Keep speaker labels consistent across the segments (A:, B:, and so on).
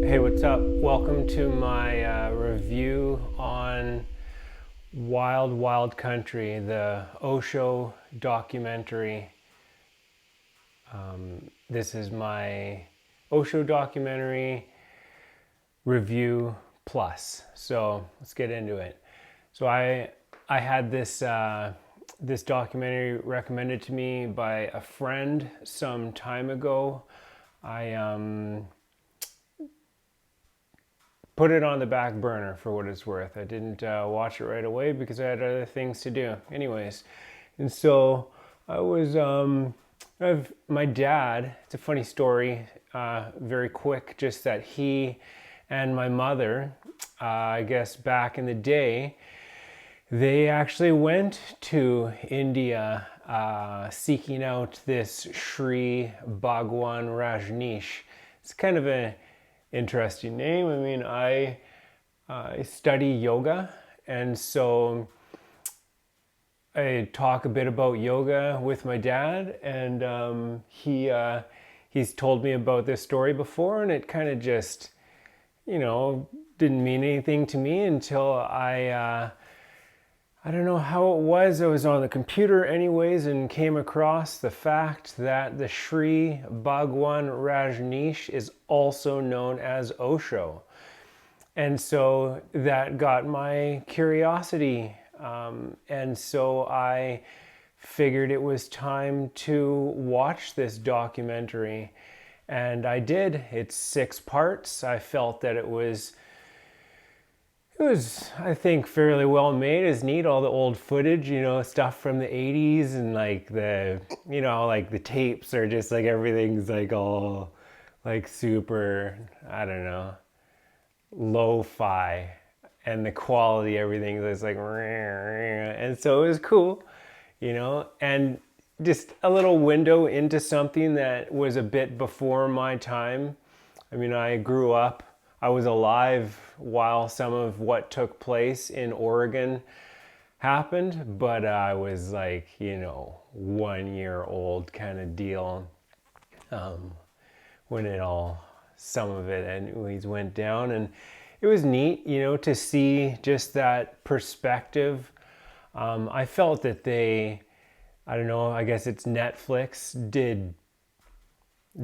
A: Hey, what's up? Welcome to my review on Wild Wild Country, the Osho documentary. This is my Osho documentary review plus. So let's get into it. So I had this documentary recommended to me by a friend some time ago. I put it on the back burner for what it's worth. I didn't watch it right away because I had other things to do. Anyways, and so I was, my dad, it's a funny story, very quick, just that he and my mother, I guess back in the day, they actually went to India seeking out this Sri Bhagwan Rajneesh. It's kind of a interesting name. I mean, I study yoga, and so I talk a bit about yoga with my dad, and he's told me about this story before, and it kind of just, didn't mean anything to me until I don't know how it was. I was on the computer anyways and came across the fact that the Sri Bhagwan Rajneesh is also known as Osho. And so that got my curiosity. And so I figured it was time to watch this documentary. And I did. It's 6 parts. I felt that it was, I think, fairly well made. It's neat, all the old footage, stuff from the 80s, and like like the tapes are just like everything's like all like super, I don't know, lo-fi, and the quality, everything is like, and so it was cool, and just a little window into something that was a bit before my time. I mean, I was alive while some of what took place in Oregon happened, but I was like, 1 year old kind of deal when some of it anyways went down. And it was neat, to see just that perspective. I felt that I don't know, I guess it's Netflix, did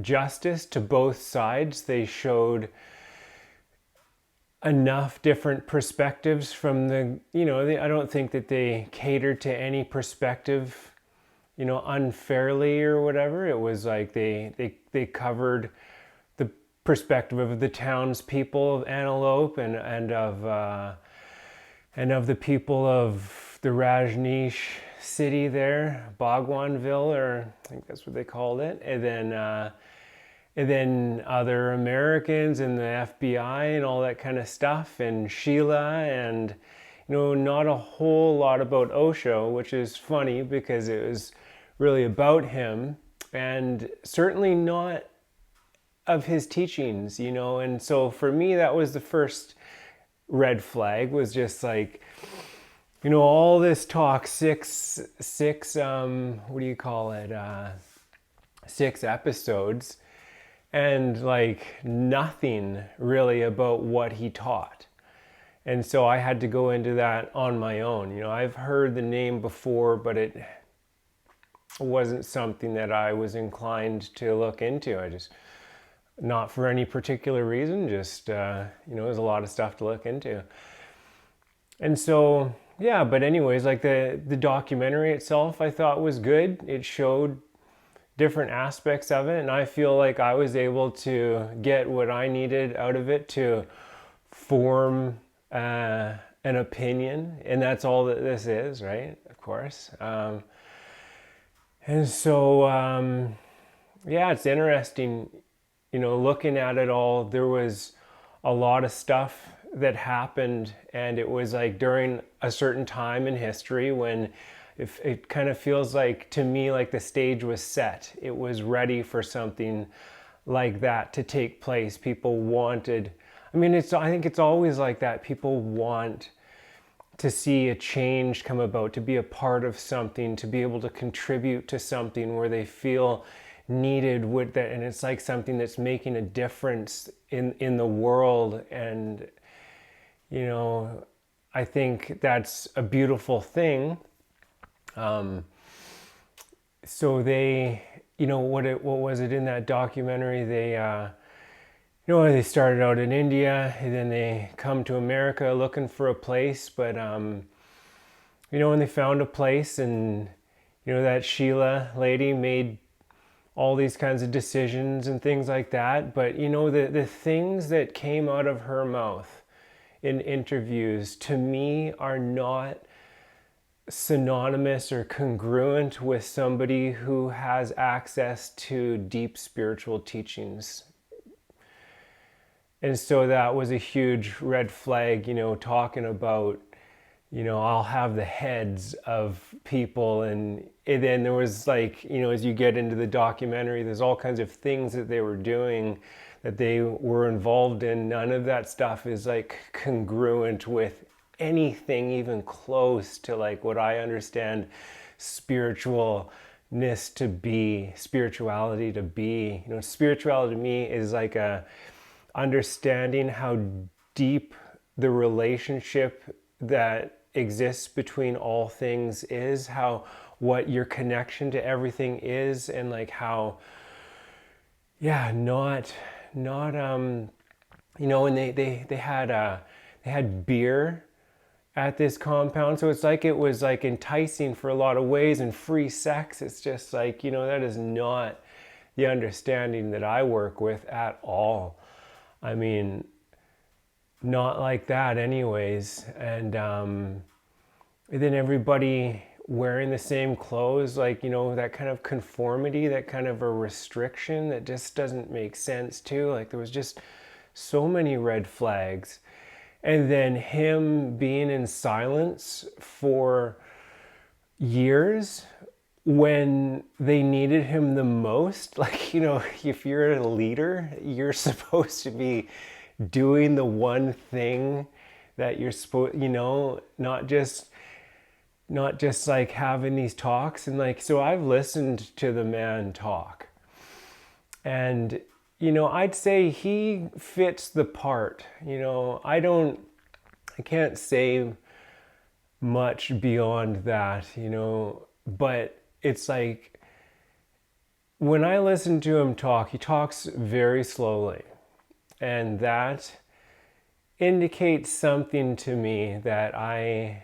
A: justice to both sides. They showed enough different perspectives from I don't think that they catered to any perspective, unfairly or whatever. It was like they covered the perspective of the townspeople of Antelope and of the people of the Rajneesh city there, Bhagwanville, or I think that's what they called it, and then other Americans and the FBI and all that kind of stuff, and Sheila, and not a whole lot about Osho, which is funny because it was really about him, and certainly not of his teachings, and so for me that was the first red flag, was just like, all this talk, six what do you call it, 6 episodes, and like nothing really about what he taught. And so I had to go into that on my own. I've heard the name before, but it wasn't something that I was inclined to look into. I just, not for any particular reason, just, there's a lot of stuff to look into. And so, yeah, but anyways, like the documentary itself I thought was good. It showed different aspects of it, and I feel like I was able to get what I needed out of it to form an opinion, and that's all that this is, right? Of course. And so yeah, it's interesting, looking at it all. There was a lot of stuff that happened, and it was like during a certain time in history when it kind of feels like, to me, like the stage was set. It was ready for something like that to take place. People wanted, I think it's always like that. People want to see a change come about, to be a part of something, to be able to contribute to something where they feel needed with that, and it's like something that's making a difference in the world. And you know, I think that's a beautiful thing. So they, you know, what was it in that documentary? They, you know, they started out in India, and then they come to America looking for a place. But you know, when they found a place, and you know, that Sheila lady made all these kinds of decisions and things like that. But you know, the things that came out of her mouth in interviews, to me, are not synonymous or congruent with somebody who has access to deep spiritual teachings. And so that was a huge red flag, you know, talking about, you know, I'll have the heads of people. And then there was like, you know, as you get into the documentary, there's all kinds of things that they were doing, that they were involved in. None of that stuff is like congruent with anything even close to like what I understand spiritualness to be, spirituality to be. You know, spirituality to me is like a understanding how deep the relationship that exists between all things is, how, what your connection to everything is, and like how, yeah, not you know, and they had beer at this compound, so it's like it was like enticing for a lot of ways, and free sex. It's just like, you know, that is not the understanding that I work with at all. I mean, not like that anyways. And then everybody wearing the same clothes, like, you know, that kind of conformity, that kind of a restriction that just doesn't make sense too. Like, there was just so many red flags. And then him being in silence for years when they needed him the most. Like, you know, if you're a leader, you're supposed to be doing the one thing that you're supposed, you know, not just like having these talks. And like, so I've listened to the man talk, and you know, I'd say he fits the part. You know, I can't say much beyond that, you know, but it's like, when I listen to him talk, he talks very slowly, and that indicates something to me that I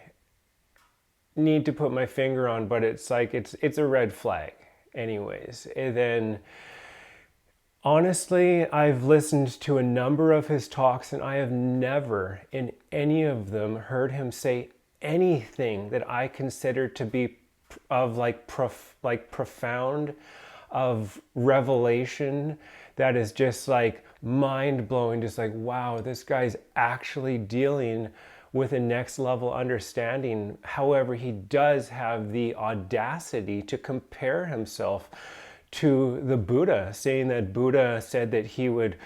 A: need to put my finger on. But it's like, it's a red flag anyways. And then honestly, I've listened to a number of his talks, and I have never in any of them heard him say anything that I consider to be of like profound, of revelation, that is just like mind-blowing, just like, wow, this guy's actually dealing with a next level understanding. However, he does have the audacity to compare himself to the Buddha, saying that Buddha said that he would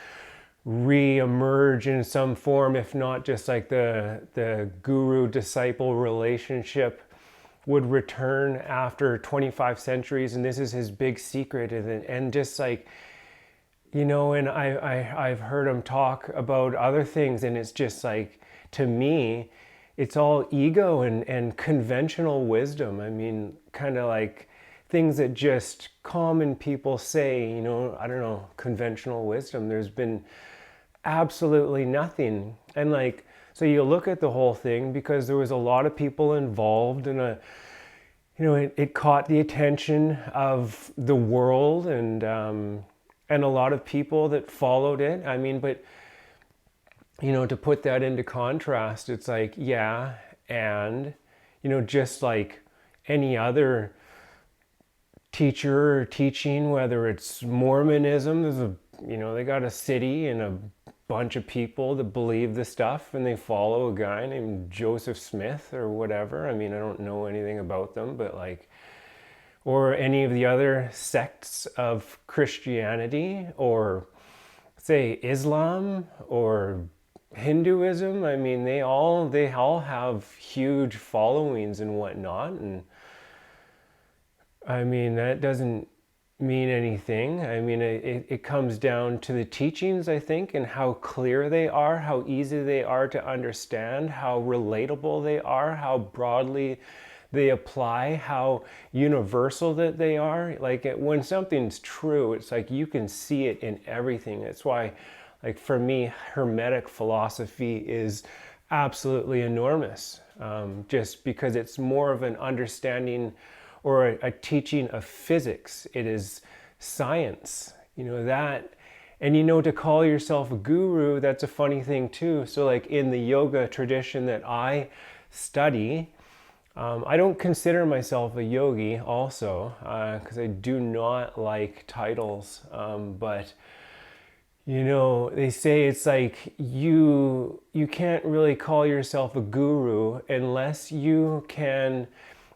A: re-emerge in some form, if not just like the guru-disciple relationship would return after 25 centuries, and this is his big secret. And just like, you know, and I've heard him talk about other things, and it's just like, to me, it's all ego and conventional wisdom. I mean, kind of like things that just common people say, you know, I don't know, conventional wisdom. There's been absolutely nothing. And like, so you look at the whole thing, because there was a lot of people involved, and you know, it caught the attention of the world, and a lot of people that followed it. I mean, but you know, to put that into contrast, it's like, yeah, and you know, just like any other teacher or teaching, whether it's Mormonism, there's a, you know, they got a city and a bunch of people that believe the stuff, and they follow a guy named Joseph Smith or whatever. I mean, I don't know anything about them, but like, or any of the other sects of Christianity, or say Islam or Hinduism. I mean, they all have huge followings and whatnot. And I mean, that doesn't mean anything. I mean, it comes down to the teachings, I think, and how clear they are, how easy they are to understand, how relatable they are, how broadly they apply, how universal that they are. Like when something's true, it's like you can see it in everything. That's why, like for me, Hermetic philosophy is absolutely enormous, just because it's more of an understanding or a teaching of physics. It is science, that. And to call yourself a guru, that's a funny thing too. So like in the yoga tradition that I study, I don't consider myself a yogi also, because I do not like titles. But they say it's like you can't really call yourself a guru unless you can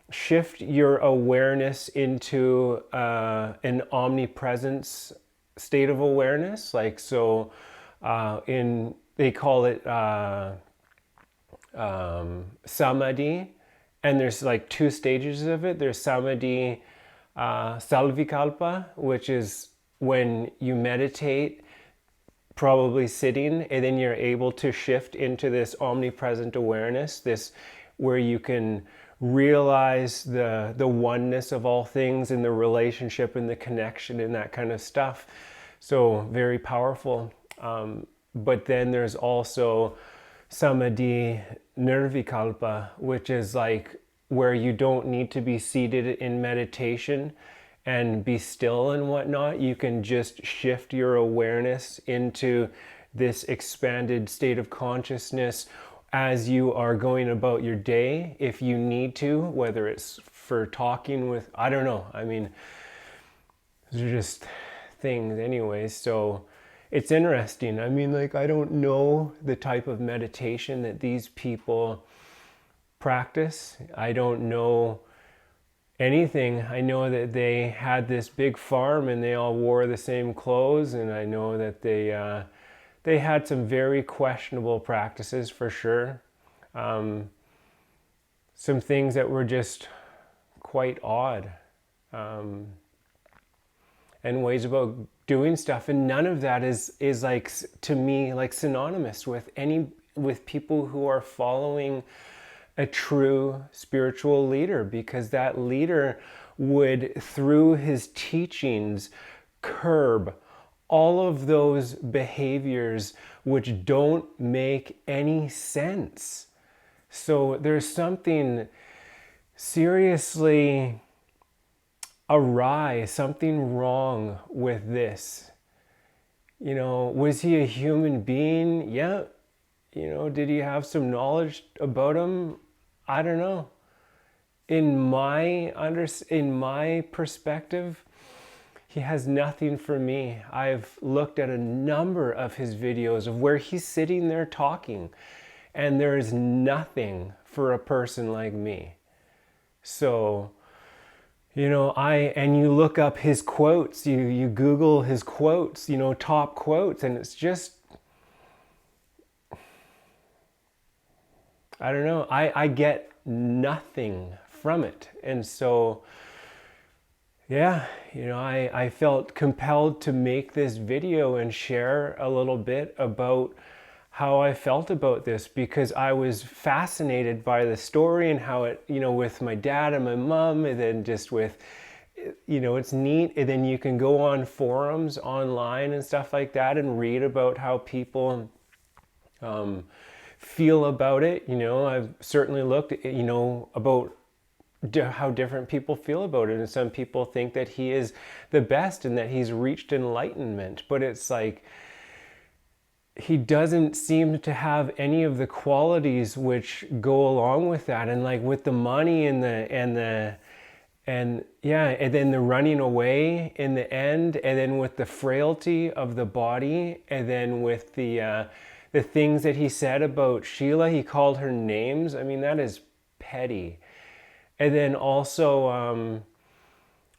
A: shift your awareness into an omnipresence state of awareness. Like so, in they call it samadhi, and there's like two stages of it. There's samadhi salvikalpa, which is when you meditate, probably sitting, and then you're able to shift into this omnipresent awareness, this where you can realize the oneness of all things and the relationship and the connection and that kind of stuff. So very powerful. But then there's also samadhi nirvikalpa, which is like where you don't need to be seated in meditation and be still and whatnot. You can just shift your awareness into this expanded state of consciousness as you are going about your day, if you need to, whether it's for talking with, I don't know. I mean, these are just things anyways. So it's interesting. I mean, like, I don't know the type of meditation that these people practice. I don't know anything. I know that they had this big farm and they all wore the same clothes, and I know that they had some very questionable practices for sure. Some things that were just quite odd, and ways about doing stuff, and none of that is like, to me, like synonymous with people who are following a true spiritual leader, because that leader would, through his teachings, curb all of those behaviors which don't make any sense. So there's something seriously awry, something wrong with this. Was he a human being? Yeah. Did he have some knowledge about him? I don't know. In my perspective, he has nothing for me. I've looked at a number of his videos of where he's sitting there talking, and there is nothing for a person like me. So, and you look up his quotes, you Google his quotes, top quotes, and it's just, I don't know. I get nothing from it. And so, yeah, I felt compelled to make this video and share a little bit about how I felt about this, because I was fascinated by the story and how it, with my dad and my mom, and then just with, it's neat. And then you can go on forums online and stuff like that and read about how people feel about it. I've certainly looked, about how different people feel about it. And some people think that he is the best and that he's reached enlightenment. But it's like, he doesn't seem to have any of the qualities which go along with that. And like with the money and then the running away in the end, and then with the frailty of the body, and then with the things that he said about Sheila, he called her names. I mean, that is petty. And then also,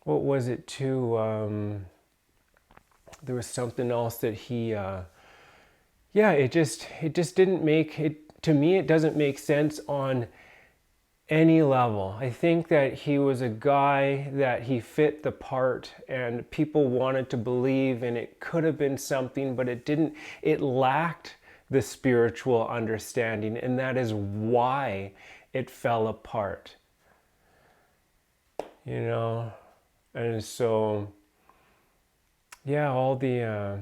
A: what was it too? There was something else that he, it just didn't make it, to me, it doesn't make sense on any level. I think that he was a guy that he fit the part, and people wanted to believe, and it could have been something, but it didn't. It lacked the spiritual understanding, and that is why it fell apart. You know, and so yeah, all the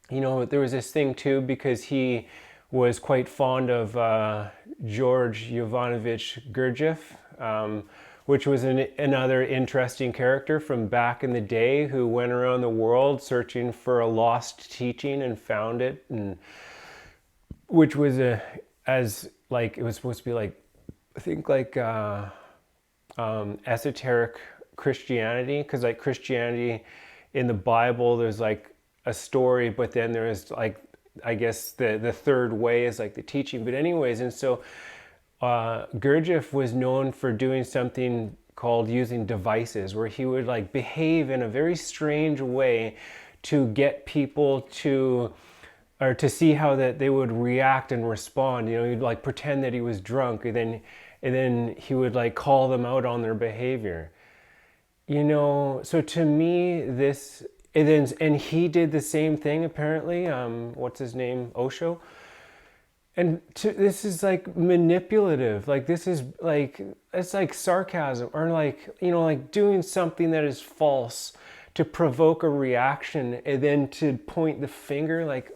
A: you know, there was this thing too, because he was quite fond of George Ivanovich Gurdjieff, which was another interesting character from back in the day who went around the world searching for a lost teaching and found it, and which was it was supposed to be like, I think like esoteric Christianity, because like Christianity in the Bible, there's like a story, but then there is like, I guess the third way is like the teaching. But anyways, and so Gurdjieff was known for doing something called using devices, where he would like behave in a very strange way to get people to, or to see how that they would react and respond. You know, he'd like pretend that he was drunk, and then he would like call them out on their behavior. You know, so to me, this, and he did the same thing apparently. What's his name? Osho. And this is like manipulative. Like this is like, it's like sarcasm, or like, you know, like doing something that is false to provoke a reaction, and then to point the finger. Like,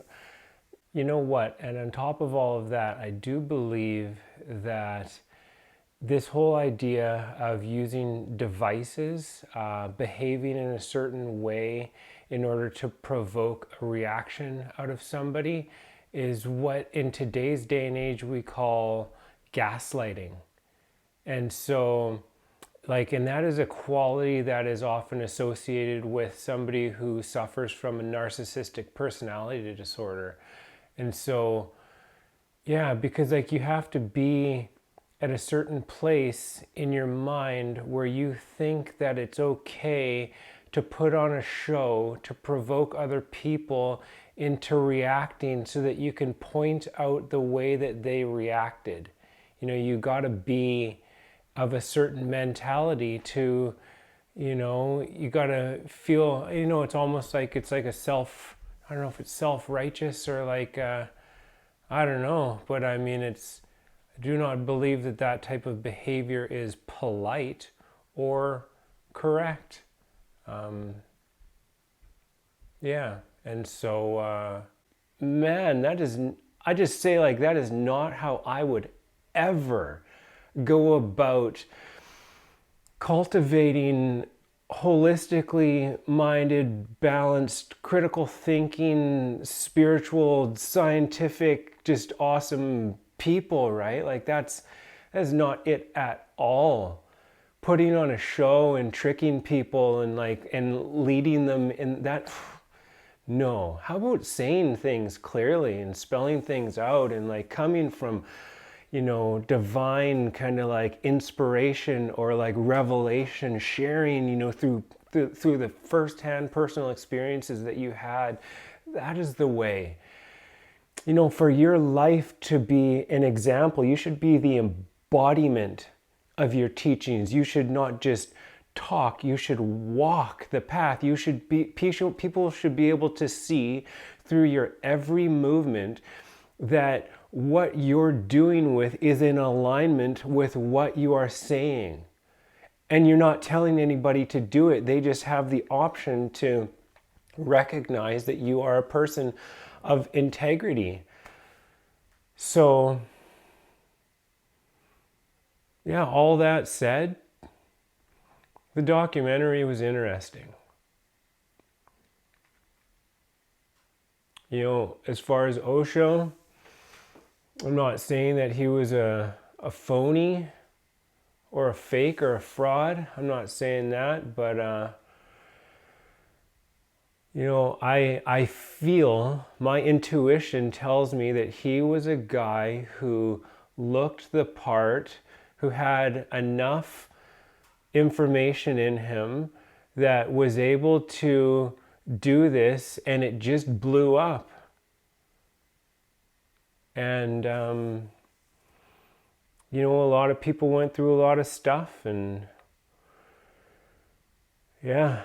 A: you know what? And on top of all of that, I do believe that this whole idea of using devices, behaving in a certain way in order to provoke a reaction out of somebody, is what in today's day and age we call gaslighting. And so, like, and that is a quality that is often associated with somebody who suffers from a narcissistic personality disorder. And so, yeah, because like you have to be at a certain place in your mind where you think that it's okay to put on a show to provoke other people into reacting, so that you can point out the way that they reacted. You know, you got to be of a certain mentality to, you know, you got to feel, you know, it's almost like it's like a self, I don't know if it's self-righteous or like, I don't know, but I mean, it's, I do not believe that that type of behavior is polite or correct. Yeah, and so, man, that is, I just say like, that is not how I would ever go about cultivating holistically minded, balanced, critical thinking, spiritual, scientific, just awesome people, right? Like that's not it at all. Putting on a show and tricking people and like, and leading them in that, no. How about saying things clearly and spelling things out, and like coming from, you know, divine kind of like inspiration or like revelation, sharing, you know, through the first-hand personal experiences that you had. That is the way. You know, for your life to be an example, you should be the embodiment of your teachings. You should not just talk, you should walk the path. You should be, people should be able to see through your every movement that what you're doing with is in alignment with what you are saying. And you're not telling anybody to do it. They just have the option to recognize that you are a person of integrity. So, yeah, all that said, the documentary was interesting. You know, as far as Osho, I'm not saying that he was a phony or a fake or a fraud. I'm not saying that, but you know, I feel, my intuition tells me that he was a guy who looked the part, who had enough information in him that was able to do this, and it just blew up. And you know, a lot of people went through a lot of stuff, and yeah.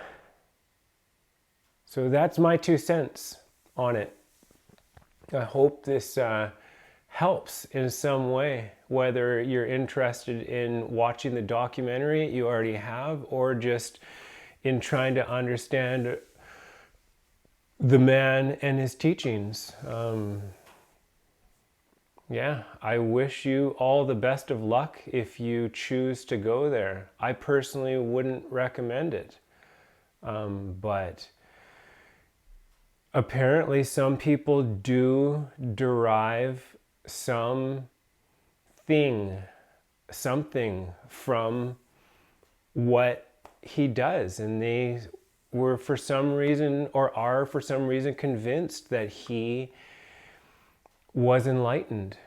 A: So that's my 2 cents on it. I hope this helps in some way, whether you're interested in watching the documentary you already have, or just in trying to understand the man and his teachings. Yeah, I wish you all the best of luck if you choose to go there. I personally wouldn't recommend it. But apparently some people do derive something from what he does, and they were for some reason, or are for some reason, convinced that he was enlightened.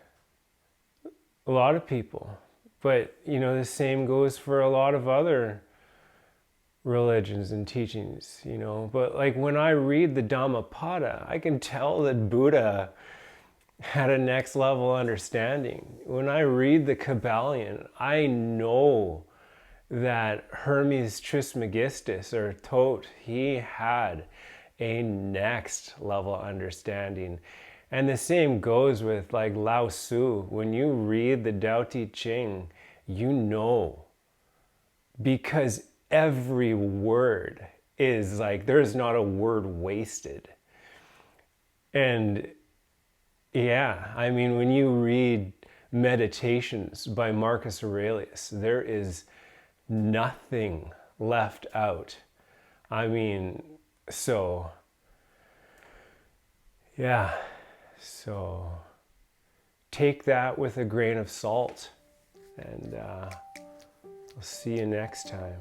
A: A lot of people. But you know, the same goes for a lot of other religions and teachings, you know. But like when I read the Dhammapada, I can tell that Buddha had a next level understanding. When I read the Kabbalion, I know that Hermes Trismegistus, or Thoth, he had a next level understanding. And the same goes with like Lao Tzu. When you read the Tao Te Ching, you know, because every word is like, there's not a word wasted. And yeah, I mean, when you read Meditations by Marcus Aurelius, there is nothing left out. I mean, so yeah, so take that with a grain of salt, and we'll see you next time.